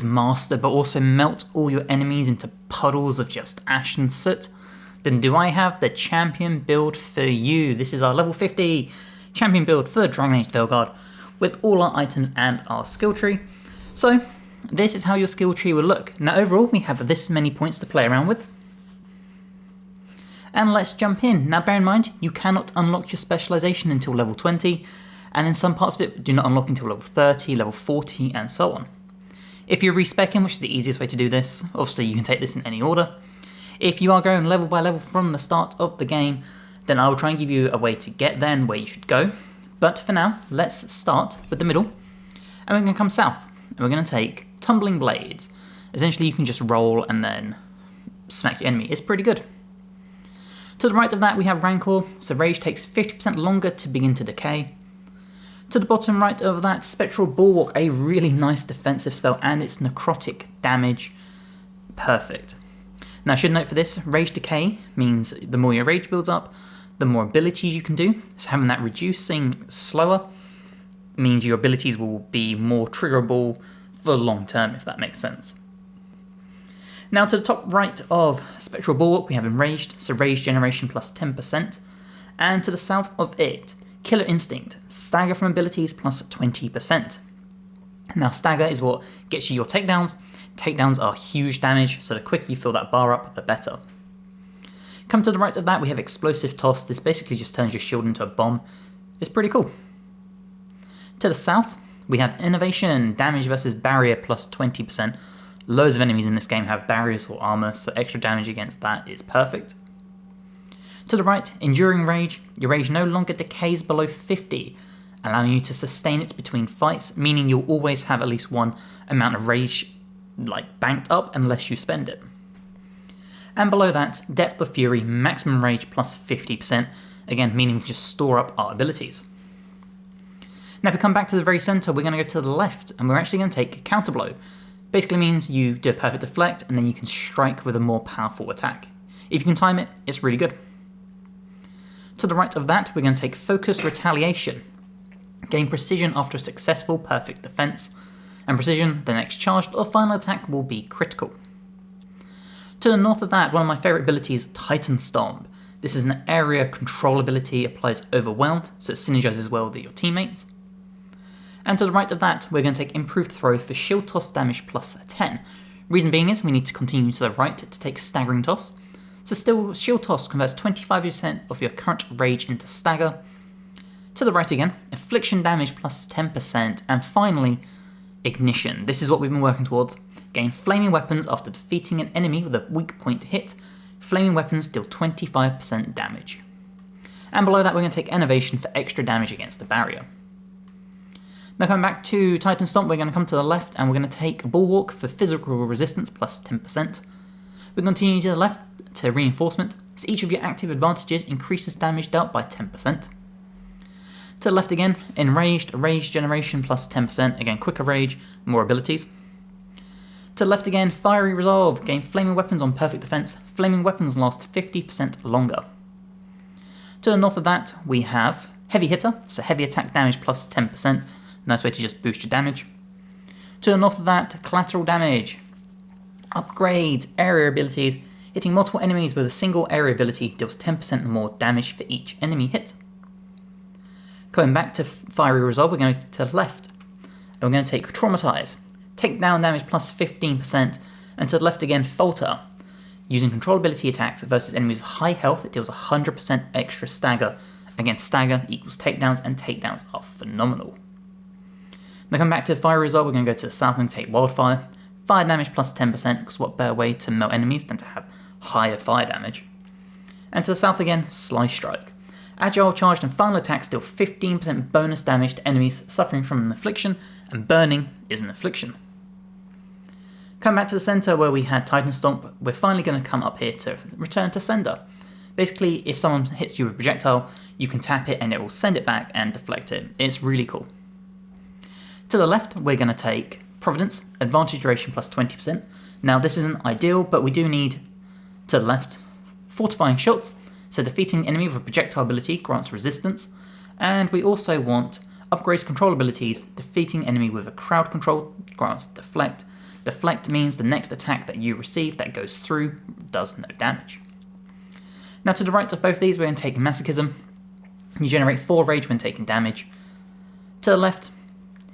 Master but also melt all your enemies into puddles of just ash and soot, then do I have the champion build for you. This is our level 50 champion build for Dragon Age The Veilguard with all our items and our skill tree. So this is how your skill tree will look. Now overall we have this many points to play around with. And let's jump in. Now bear in mind, you cannot unlock your specialization until level 20, and in some parts of it do not unlock until level 30, level 40 and so on. If you're respeccing, which is the easiest way to do this, obviously you can take this in any order. If you are going level by level from the start of the game, then I will try and give you a way to get there and where you should go. But for now, let's start with the middle, and we're going to come south, and we're going to take Tumbling Blades. Essentially you can just roll and then smack your enemy. It's pretty good. To the right of that we have Rancor, so Rage takes 50% longer to begin to decay. To the bottom right of that, Spectral Bulwark, a really nice defensive spell, and its necrotic damage, perfect. Now I should note for this, Rage Decay means the more your rage builds up, the more abilities you can do. So having that reducing slower means your abilities will be more triggerable for long term, if that makes sense. Now to the top right of Spectral Bulwark we have Enraged, so rage generation plus 10%, and to the south of it, Killer Instinct, stagger from abilities plus 20%. Now stagger is what gets you your takedowns. Takedowns are huge damage, so the quicker you fill that bar up, the better. Come to the right of that we have Explosive Toss. This basically just turns your shield into a bomb. It's pretty cool. To the south we have Innovation, damage versus barrier plus 20%. Loads of enemies in this game have barriers or armor, so extra damage against that is perfect. To the right, Enduring Rage. Your rage no longer decays below 50, allowing you to sustain it between fights, meaning you'll always have at least one amount of rage banked up unless you spend it. And below that, Depth of Fury, maximum rage plus 50%, again meaning we can just store up our abilities. Now if we come back to the very centre, we're going to go to the left, and we're actually going to take Counterblow. Basically means you do a perfect deflect, and then you can strike with a more powerful attack. If you can time it, it's really good. To the right of that, we're going to take Focused Retaliation. Gain precision after a successful perfect defense, and precision, the next charged or final attack will be critical. To the north of that, one of my favourite abilities, Titan Stomp. This is an area control ability, applies Overwhelmed, so it synergizes well with your teammates. And to the right of that, we're going to take Improved Throw for Shield Toss damage plus 10. Reason being is we need to continue to the right to take Staggering Toss. So still, Shield Toss converts 25% of your current rage into stagger. To the right again, Affliction damage plus 10%, and finally, Ignition. This is what we've been working towards. Gain Flaming Weapons after defeating an enemy with a weak point hit. Flaming Weapons deal 25% damage. And below that we're going to take Innovation for extra damage against the barrier. Now coming back to Titan Stomp, we're going to come to the left and we're going to take Bulwark for physical resistance plus 10%. We continue to the left to Reinforcement, so each of your active advantages increases damage dealt by 10%. To the left again, Enraged, rage generation plus 10%, again quicker rage, more abilities. To the left again, Fiery Resolve, gain Flaming Weapons on perfect defense, Flaming Weapons last 50% longer. To the north of that we have Heavy Hitter, so heavy attack damage plus 10%, nice way to just boost your damage. To the north of that, Collateral Damage, upgrades area abilities, hitting multiple enemies with a single area ability deals 10% more damage for each enemy hit. Coming back to Fiery Resolve, we're going to the left, and we're going to take Traumatize, take down damage plus 15%, and to the left again, Falter. Using control ability attacks versus enemies with high health, it deals 100% extra stagger. Again, stagger equals takedowns, and takedowns are phenomenal. Now come back to Fire Resolve, we're going to go to the south and take Wildfire. Fire damage plus 10%, because what better way to melt enemies than to have higher fire damage. And to the south again, Slice Strike. Agile, charged and final attacks deal 15% bonus damage to enemies suffering from an affliction, and burning is an affliction. Come back to the centre where we had Titan Stomp, we're finally going to come up here to return to Sender. Basically, if someone hits you with a projectile, you can tap it and it will send it back and deflect it. It's really cool. To the left, we're going to take Providence, advantage duration plus 20%. Now this isn't ideal, but we do need, to the left, Fortifying Shots, so defeating enemy with a projectile ability grants resistance, and we also want upgrades control abilities, defeating enemy with a crowd control grants deflect. Deflect means the next attack that you receive that goes through does no damage. Now to the right of both these, we're going to take Masochism. You generate 4 rage when taking damage. To the left,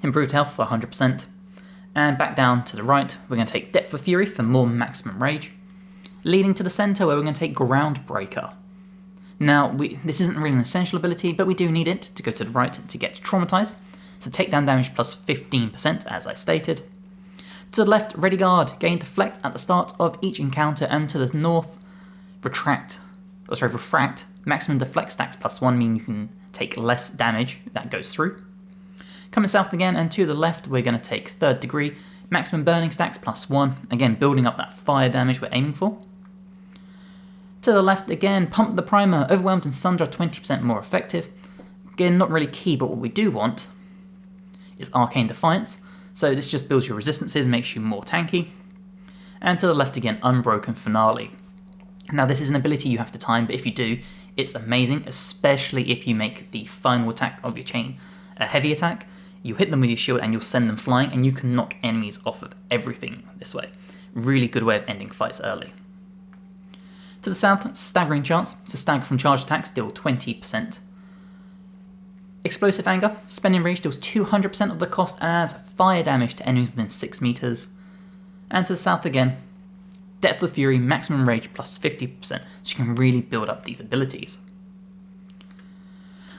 improved health for 100%. And back down to the right, we're going to take Depth of Fury for more maximum rage. Leading to the centre, where we're going to take Groundbreaker. Now, this isn't really an essential ability, but we do need it to go to the right to get Traumatized. So takedown damage plus 15%, as I stated. To the left, Ready Guard, gain Deflect at the start of each encounter, and to the north, Refract. Maximum Deflect stacks +1 mean you can take less damage that goes through. Coming south again, and to the left, we're going to take 3rd Degree, maximum burning stacks +1, again building up that fire damage we're aiming for. To the left again, Pump the Primer, Overwhelmed and Sunder are 20% more effective. Again, not really key, but what we do want is Arcane Defiance, so this just builds your resistances, makes you more tanky. And to the left again, Unbroken Finale. Now this is an ability you have to time, but if you do, it's amazing, especially if you make the final attack of your chain a heavy attack. You hit them with your shield and you'll send them flying, and you can knock enemies off of everything this way. Really good way of ending fights early. To the south, Staggering Chance. So stagger from charged attacks, deal 20%. Explosive Anger. Spending Rage deals 200% of the cost as fire damage to enemies within 6 meters. And to the south again, Depth of Fury, maximum rage plus 50%, so you can really build up these abilities.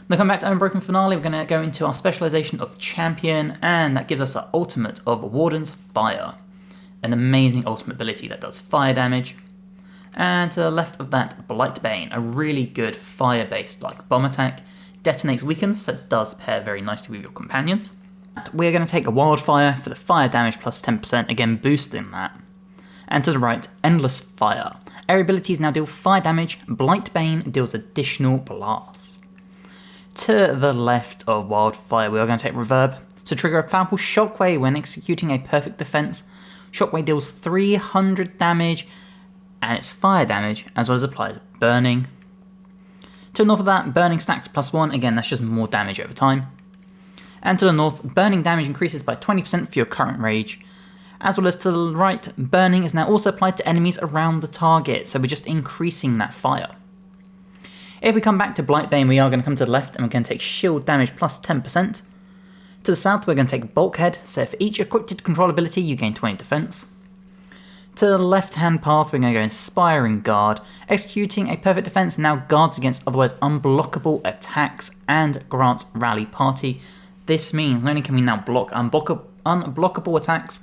Now come back to Unbroken Finale, we're going to go into our specialization of Champion, and that gives us our ultimate of Warden's Fire. An amazing ultimate ability that does fire damage. And to the left of that, Blightbane, a really good fire-based like bomb attack. Detonates weakened, so it does pair very nicely with your companions. We're going to take a Wildfire for the fire damage plus 10%, again boosting that. And to the right, Endless Fire. Area abilities now deal fire damage, Blightbane deals additional blasts. To the left of Wildfire, we are going to take Reverb. To trigger a powerful Shockwave when executing a perfect defense. Shockwave deals 300 damage, and it's fire damage, as well as applies burning. To the north of that, Burning stacks +1, again that's just more damage over time. And to the north, Burning damage increases by 20% for your current rage. As well as to the right, Burning is now also applied to enemies around the target, so we're just increasing that fire. If we come back to Blightbane, we are going to come to the left and we're going to take shield damage plus 10%. To the south, we're going to take Bulkhead, so for each equipped control ability, you gain 20 defense. To the left-hand path, we're going to go Inspiring Guard. Executing a perfect defense now guards against otherwise unblockable attacks and grants Rally Party. This means not only can we now block unblockable attacks,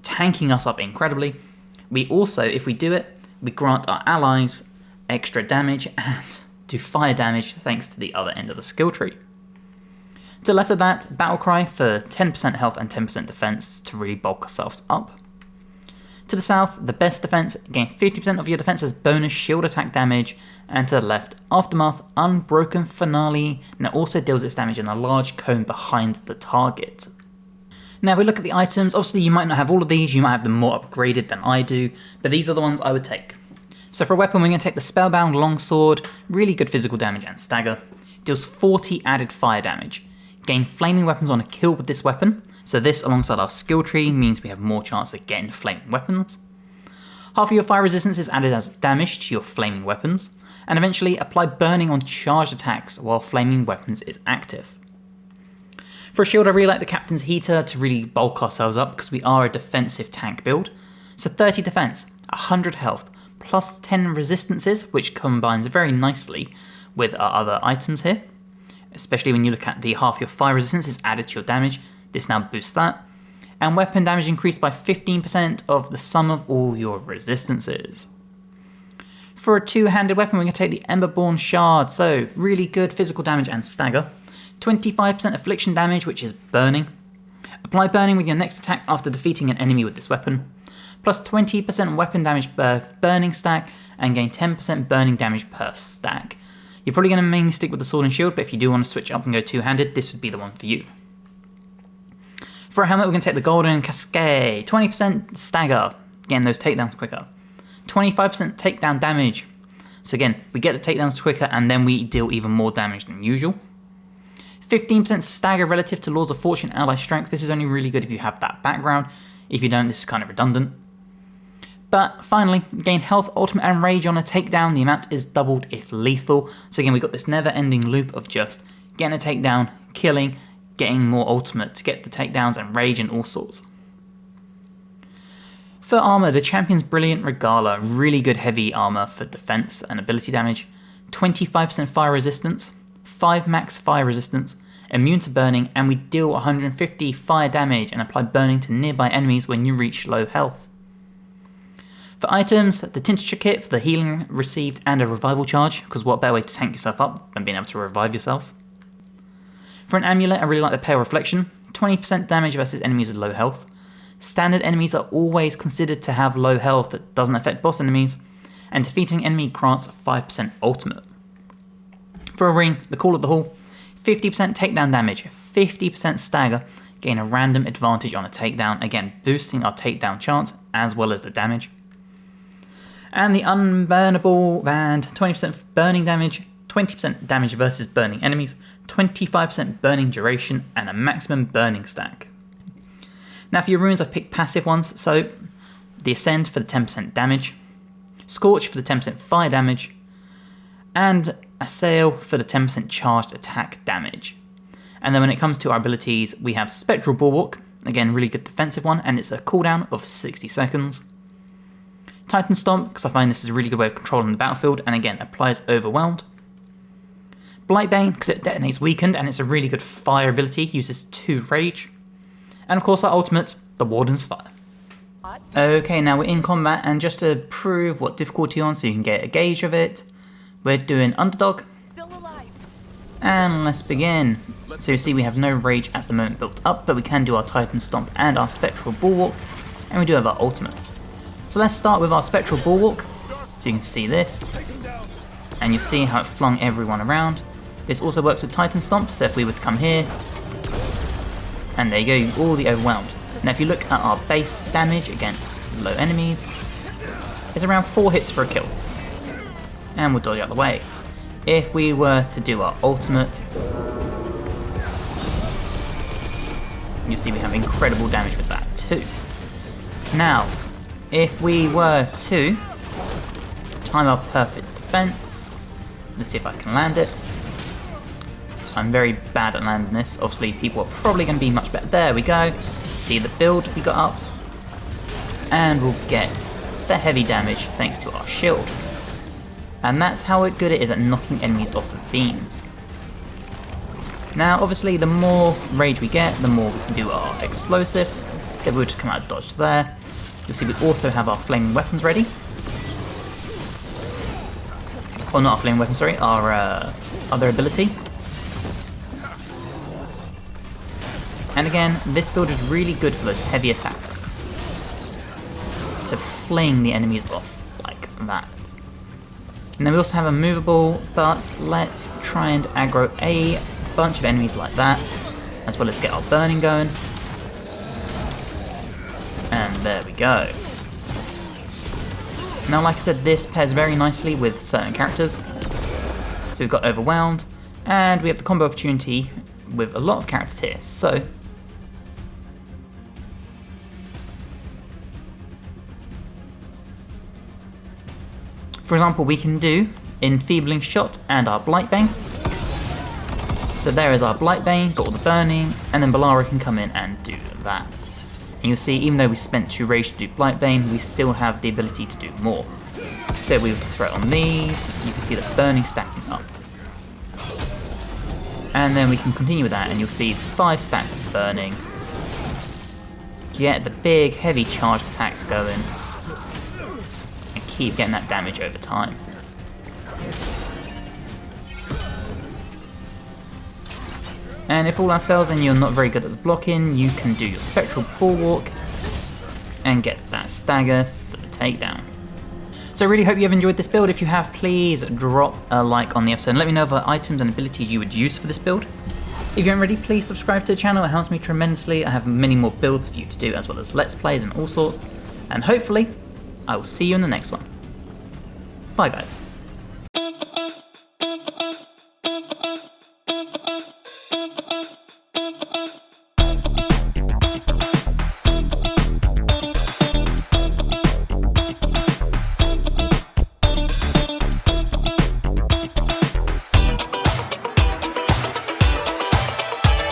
tanking us up incredibly, we also, if we do it, we grant our allies extra damage and do fire damage thanks to the other end of the skill tree. To the left of that, Battlecry for 10% health and 10% defense to really bulk ourselves up. To the south, the best defense, gain 50% of your defense as bonus shield attack damage, and to the left, Aftermath, Unbroken Finale, now also deals its damage in a large cone behind the target. Now if we look at the items, obviously you might not have all of these, you might have them more upgraded than I do, but these are the ones I would take. So for a weapon, we're going to take the Spellbound Longsword, really good physical damage and stagger, deals 40 added fire damage. Gain flaming weapons on a kill with this weapon, so this alongside our skill tree means we have more chance of getting flaming weapons. Half of your fire resistance is added as damage to your flaming weapons, and eventually apply burning on charged attacks while flaming weapons is active. For a shield, I really like the Captain's Heater to really bulk ourselves up because we are a defensive tank build. So 30 defense, 100 health, plus 10 resistances, which combines very nicely with our other items here. Especially when you look at the half your fire resistance is added to your damage, this now boosts that. And weapon damage increased by 15% of the sum of all your resistances. For a two-handed weapon, we're going to take the Emberborn Shard, so really good physical damage and stagger. 25% affliction damage, which is burning. Apply burning with your next attack after defeating an enemy with this weapon. Plus 20% weapon damage per burning stack, and gain 10% burning damage per stack. You're probably going to mainly stick with the sword and shield, but if you do want to switch up and go two-handed, this would be the one for you. For a helmet, we're going to take the Golden Cascade. 20% stagger, getting those takedowns quicker. 25% takedown damage. So again, we get the takedowns quicker and then we deal even more damage than usual. 15% stagger relative to Lords of Fortune ally strength. This is only really good if you have that background. If you don't, this is kind of redundant. But finally, gain health, ultimate and rage on a takedown. The amount is doubled if lethal. So again, we've got this never-ending loop of just getting a takedown, killing, getting more ultimate to get the takedowns and rage and all sorts. For armor, the champion's Brilliant Regala, really good heavy armor for defense and ability damage, 25% fire resistance, 5 max fire resistance, immune to burning, and we deal 150 fire damage and apply burning to nearby enemies when you reach low health. For items, the tincture kit for the healing received and a revival charge, because what better way to tank yourself up than being able to revive yourself. For an amulet, I really like the Pale Reflection, 20% damage versus enemies with low health. Standard enemies are always considered to have low health that doesn't affect boss enemies, and defeating an enemy grants 5% ultimate. For a ring, the Call of the Hall, 50% takedown damage, 50% stagger, gain a random advantage on a takedown, again boosting our takedown chance as well as the damage. And the Unburnable Band, 20% burning damage, 20% damage versus burning enemies, 25% burning duration, and a maximum burning stack. Now for your runes, I've picked passive ones, so the Ascend for the 10% damage, Scorch for the 10% fire damage, and Assail for the 10% charged attack damage. And then when it comes to our abilities, we have Spectral Bulwark, again really good defensive one, and it's a cooldown of 60 seconds. Titan Stomp, because I find this is a really good way of controlling the battlefield, and again applies Overwhelmed. Blightbane, because it detonates Weakened, and it's a really good fire ability, uses 2 rage. And of course our ultimate, the Warden's Fire. Okay, now we're in combat, and just to prove what difficulty you're on so you can get a gauge of it, we're doing Underdog. And let's begin. So you see we have no rage at the moment built up, but we can do our Titan Stomp and our Spectral Bulwark, and we do have our ultimate. So let's start with our Spectral Bulwark, so you can see this, and you see how it flung everyone around. This also works with Titan Stomp, so if we were to come here, and there you go, all the overwhelmed. Now if you look at our base damage against low enemies, it's around 4 hits for a kill. And we'll dodge out the way. If we were to do our ultimate, you see we have incredible damage with that too. Now, if we were to time our perfect defense, let's see if I can land it. I'm very bad at landing this. Obviously people are probably going to be much better. There we go. See the build we got up. And we'll get the heavy damage thanks to our shield. And that's how good it is at knocking enemies off of beams. Now obviously the more rage we get, the more we can do our explosives. So if we were to come out and dodge there, you'll see we also have our flaming weapons ready. Or not our flaming weapons, sorry, our other ability. And again, this build is really good for those heavy attacks. To fling the enemies off like that. And then we also have a movable, but let's try and aggro a bunch of enemies like that, as well as get our burning going. And there we go. Now like I said, this pairs very nicely with certain characters. So we've got Overwhelmed, and we have the combo opportunity with a lot of characters here. So for example, we can do Enfeebling Shot and our Blightbane. So there is our Blightbane, got all the burning, and then Balara can come in and do that. And you'll see, even though we spent 2 rage to do Blightbane, we still have the ability to do more. So we will throw it on these, you can see the burning stacking up. And then we can continue with that, and you'll see 5 stacks of burning. Get the big, heavy charge attacks going. Keep getting that damage over time. And if all else fails and you're not very good at the blocking, you can do your Spectral Bulwark and get that stagger for the takedown. So I really hope you have enjoyed this build. If you have, please drop a like on the episode and let me know what items and abilities you would use for this build. If you aren't already, please subscribe to the channel, it helps me tremendously. I have many more builds for you to do, as well as Let's Plays and all sorts. And hopefully, I will see you in the next one. Bye guys.